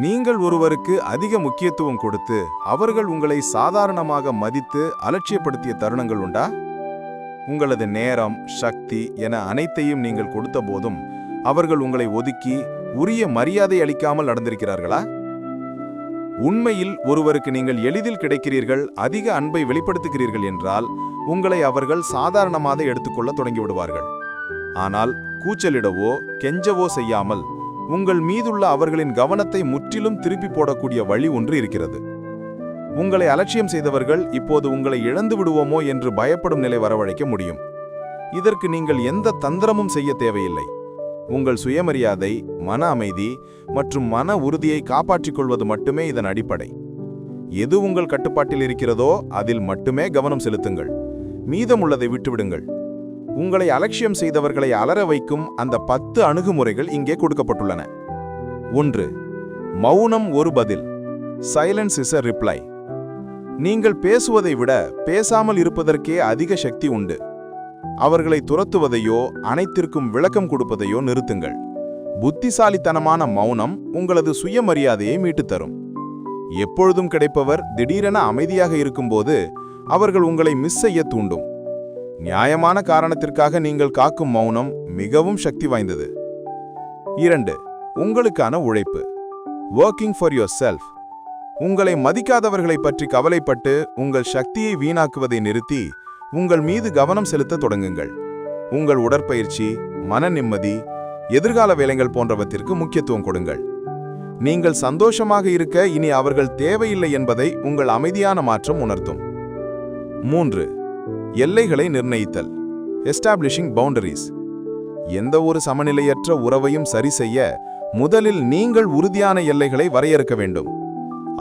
நீங்கள் ஒருவருக்கு அதிக முக்கியத்துவம் கொடுத்து அவர்கள் உங்களை சாதாரணமாக மதித்து அலட்சியப்படுத்திய தருணங்கள் உண்டா? உங்களது நேரம், சக்தி என அனைத்தையும் நீங்கள் கொடுத்த போதும் அவர்கள் உங்களை ஒதுக்கி உரிய மரியாதை அளிக்காமல் நடந்திருக்கிறார்களா? உண்மையில் ஒருவருக்கு நீங்கள் எளிதில் கிடைக்கிறீர்கள், அதிக அன்பை வெளிப்படுத்துகிறீர்கள் என்றால் உங்களை அவர்கள் சாதாரணமாக எடுத்துக்கொள்ள தொடங்கிவிடுவார்கள். ஆனால் கூச்சலிடவோ கெஞ்சவோ செய்யாமல் உங்கள் மீதுள்ள அவர்களின் கவனத்தை முற்றிலும் திருப்பி போடக்கூடிய வழி ஒன்று இருக்கிறது. உங்களை அலட்சியம் செய்தவர்கள் இப்போது உங்களை இழந்து விடுவோமோ என்று பயப்படும் நிலை வரவழைக்க முடியும். இதற்கு நீங்கள் எந்த தந்திரமும் செய்ய தேவையில்லை. உங்கள் சுயமரியாதை, மன அமைதி மற்றும் மன உறுதியை காப்பாற்றிக் கொள்வது மட்டுமே இதன் அடிப்படை. எது உங்கள் கட்டுப்பாட்டில் இருக்கிறதோ அதில் மட்டுமே கவனம் செலுத்துங்கள். மீதமுள்ளதை விட்டுவிடுங்கள். உங்களை அலட்சியம் செய்தவர்களை அலற வைக்கும் அந்த 10 அணுகுமுறைகள் இங்கே கொடுக்கப்பட்டுள்ளன. 1. மௌனம் ஒரு பதில். Silence is a reply. நீங்கள் பேசுவதை விட பேசாமல் இருப்பதற்கே அதிக சக்தி உண்டு. அவர்களை துரத்துவதையோ அனைத்திற்கும் விளக்கம் கொடுப்பதையோ நிறுத்துங்கள். புத்திசாலித்தனமான மௌனம் உங்களது சுயமரியாதையை மீட்டுத் தரும். எப்பொழுதும் கிடைப்பவர் திடீரென அமைதியாக இருக்கும்போது அவர்கள் உங்களை மிஸ் செய்ய தூண்டும். நியாயமான காரணத்திற்காக நீங்கள் காக்கும் மௌனம் மிகவும் சக்தி வாய்ந்தது. 2. உங்களுக்கான உழைப்பு. Working for your self. உங்களை மதிக்காதவர்களை பற்றி கவலைப்பட்டு உங்கள் சக்தியை வீணாக்குவதை நிறுத்தி உங்கள் மீது கவனம் செலுத்த தொடங்குங்கள். உங்கள் உடற்பயிற்சி, மன நிம்மதி, எதிர்கால வேலைகள் போன்றவற்றிற்கு முக்கியத்துவம் கொடுங்கள். நீங்கள் சந்தோஷமாக இருக்க இனி அவர்கள் தேவையில்லை என்பதை உங்கள் அமைதியான மாற்றம் உணர்த்தும். 3. எல்லைகளை நிர்ணயித்தல். Establishing boundaries. எந்த ஒரு சமநிலையற்ற உறவையும் சரி செய்ய முதலில் நீங்கள் உறுதியான எல்லைகளை வரையறுக்க வேண்டும்.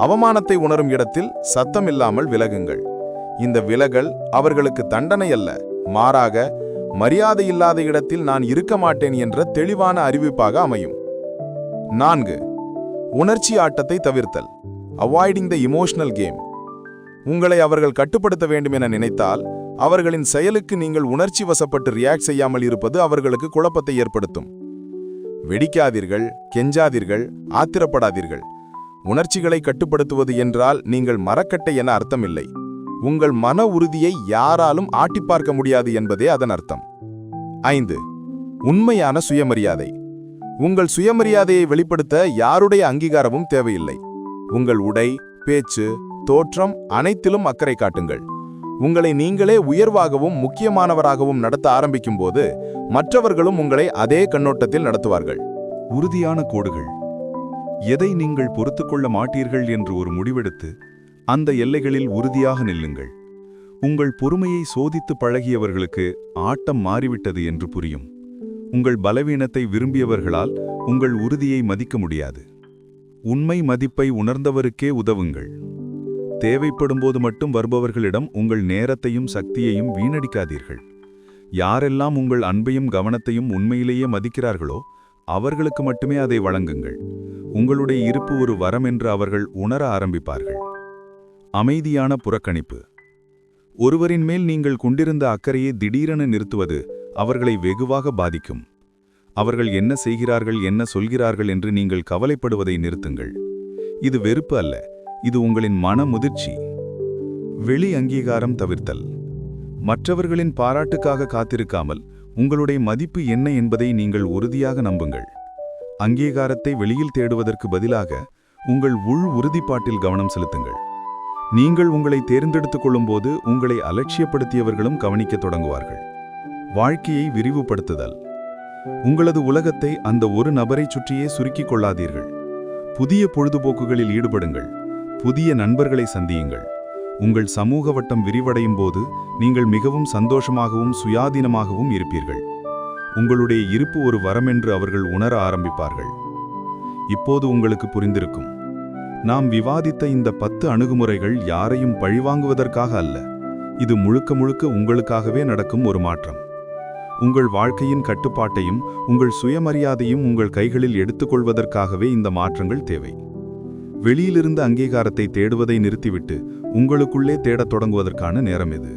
அவமானத்தை உணரும் இடத்தில் சத்தமில்லாமல் விலகுங்கள். இந்த விலகல் அவர்களுக்கு தண்டனை அல்ல, மாறாக மரியாதையில்லாத இடத்தில் நான் இருக்க மாட்டேன் என்ற தெளிவான அறிவிப்பாக அமையும். 4. உணர்ச்சி ஆட்டத்தை தவிர்த்தல். அவாய்டிங் த இமோஷனல் கேம். உங்களை அவர்கள் கட்டுப்படுத்த வேண்டும் என நினைத்தால் அவர்களின் செயலுக்கு நீங்கள் உணர்ச்சி வசப்பட்டு ரியாக்ட் செய்யாமல் இருப்பது அவர்களுக்கு குழப்பத்தை ஏற்படுத்தும். வெடிக்காதீர்கள், கெஞ்சாதீர்கள், ஆத்திரப்படாதீர்கள். உணர்ச்சிகளை கட்டுப்படுத்துவது என்றால் நீங்கள் மரக்கட்டை என அர்த்தமில்லை. உங்கள் மன உறுதியை யாராலும் ஆட்டி பார்க்க முடியாது என்பதே அதன் அர்த்தம். 5. உண்மையான சுயமரியாதை. உங்கள் சுயமரியாதையை வெளிப்படுத்த யாருடைய அங்கீகாரமும் தேவையில்லை. உங்கள் உடை, பேச்சு, தோற்றம் அனைத்திலும் அக்கறை காட்டுங்கள். உங்களை நீங்களே உயர்வாகவும் முக்கியமானவராகவும் நடத்த ஆரம்பிக்கும் போது மற்றவர்களும் உங்களை அதே கண்ணோட்டத்தில் நடத்துவார்கள். உறுதியான கோடுகள். எதை நீங்கள் பொறுத்துக்கொள்ள மாட்டீர்கள் என்று ஒரு முடிவெடுத்து அந்த எல்லைகளில் உறுதியாக நில்லுங்கள். உங்கள் பொறுமையை சோதித்து பழகியவர்களுக்கு ஆட்டம் மாறிவிட்டது என்று புரியும். உங்கள் பலவீனத்தை விரும்பியவர்களால் உங்கள் உறுதியை மதிக்க முடியாது. உண்மை மதிப்பை உணர்ந்தவருக்கே உதவுங்கள். தேவைப்படும்போது மட்டும் வருபவர்களிடம் உங்கள் நேரத்தையும் சக்தியையும் வீணடிக்காதீர்கள். யாரெல்லாம் உங்கள் அன்பையும் கவனத்தையும் உண்மையிலேயே மதிக்கிறார்களோ அவர்களுக்கு மட்டுமே அதை வழங்குங்கள். உங்களுடைய இருப்பு ஒரு வரம் என்று அவர்கள் உணர ஆரம்பிப்பார்கள். அமைதியான புறக்கணிப்பு. ஒருவரின் மேல் நீங்கள் கொண்டிருந்த அக்கறையை திடீரென நிறுத்துவது அவர்களை வெகுவாக பாதிக்கும். அவர்கள் என்ன செய்கிறார்கள், என்ன சொல்கிறார்கள் என்று நீங்கள் கவலைப்படுவதை நிறுத்துங்கள். இது வெறுப்பு அல்ல, இது உங்களின் மன முதிர்ச்சி. வெளி அங்கீகாரம் தவிர்த்தல். மற்றவர்களின் பாராட்டுக்காக காத்திருக்காமல் உங்களுடைய மதிப்பு என்ன என்பதை நீங்கள் உறுதியாக நம்புங்கள். அங்கீகாரத்தை வெளியில் தேடுவதற்கு பதிலாக உங்கள் உள் உறுதிப்பாட்டில் கவனம் செலுத்துங்கள். நீங்கள் உங்களை தேர்ந்தெடுத்துக் கொள்ளும்போது உங்களை அலட்சியப்படுத்தியவர்களும் கவனிக்கத் தொடங்குவார்கள். வாழ்க்கையை விரிவுபடுத்துதல். உங்களது உலகத்தை அந்த ஒரு நபரைச் சுற்றியே சுருக்கிக் கொள்ளாதீர்கள். புதிய பொழுதுபோக்குகளில் ஈடுபடுங்கள். புதிய நண்பர்களை சந்தியுங்கள். உங்கள் சமூக வட்டம் விரிவடையும் போது நீங்கள் மிகவும் சந்தோஷமாகவும் சுயாதீனமாகவும் இருப்பீர்கள். உங்களுடைய இருப்பு ஒரு வரமென்று அவர்கள் உணர ஆரம்பிப்பார்கள். இப்போது உங்களுக்கு புரிந்திருக்கும். நாம் விவாதித்த இந்த 10 அணுகுமுறைகள் யாரையும் பழிவாங்குவதற்காக அல்ல. இது முழுக்க முழுக்க உங்களுக்காகவே நடக்கும் ஒரு மாற்றம். உங்கள் வாழ்க்கையின் கட்டுப்பாட்டையும் உங்கள் சுயமரியாதையும் உங்கள் கைகளில் எடுத்துக்கொள்வதற்காகவே இந்த மாற்றங்கள் தேவை. வெளியிலிருந்து அங்கீகாரத்தை தேடுவதை நிறுத்திவிட்டு உங்களுக்குள்ளே தேடத் தொடங்குவதற்கான நேரம் இது.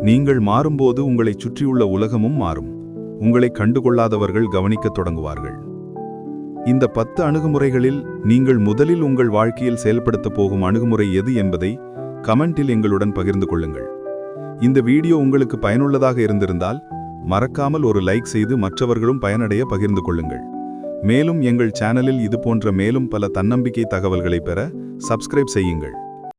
நீங்கள் மாறும்போது உங்களைச் சுற்றியுள்ள உலகமும் மாறும். உங்களை கண்டுகொள்ளாதவர்கள் கவனிக்கத் தொடங்குவார்கள். இந்த 10 அணுகுமுறைகளில் நீங்கள் முதலில் உங்கள் வாழ்க்கையில் செயல்படுத்தப் போகும் அணுகுமுறை எது என்பதை கமெண்டில் எங்களுடன் பகிர்ந்து கொள்ளுங்கள். இந்த வீடியோ உங்களுக்கு பயனுள்ளதாக இருந்திருந்தால் மறக்காமல் ஒரு லைக் செய்து மற்றவர்களும் பயனடைய பகிர்ந்து கொள்ளுங்கள். மேலும் எங்கள் சேனலில் இதுபோன்ற மேலும் பல தன்னம்பிக்கை தகவல்களை பெற சப்ஸ்கிரைப் செய்யுங்கள்.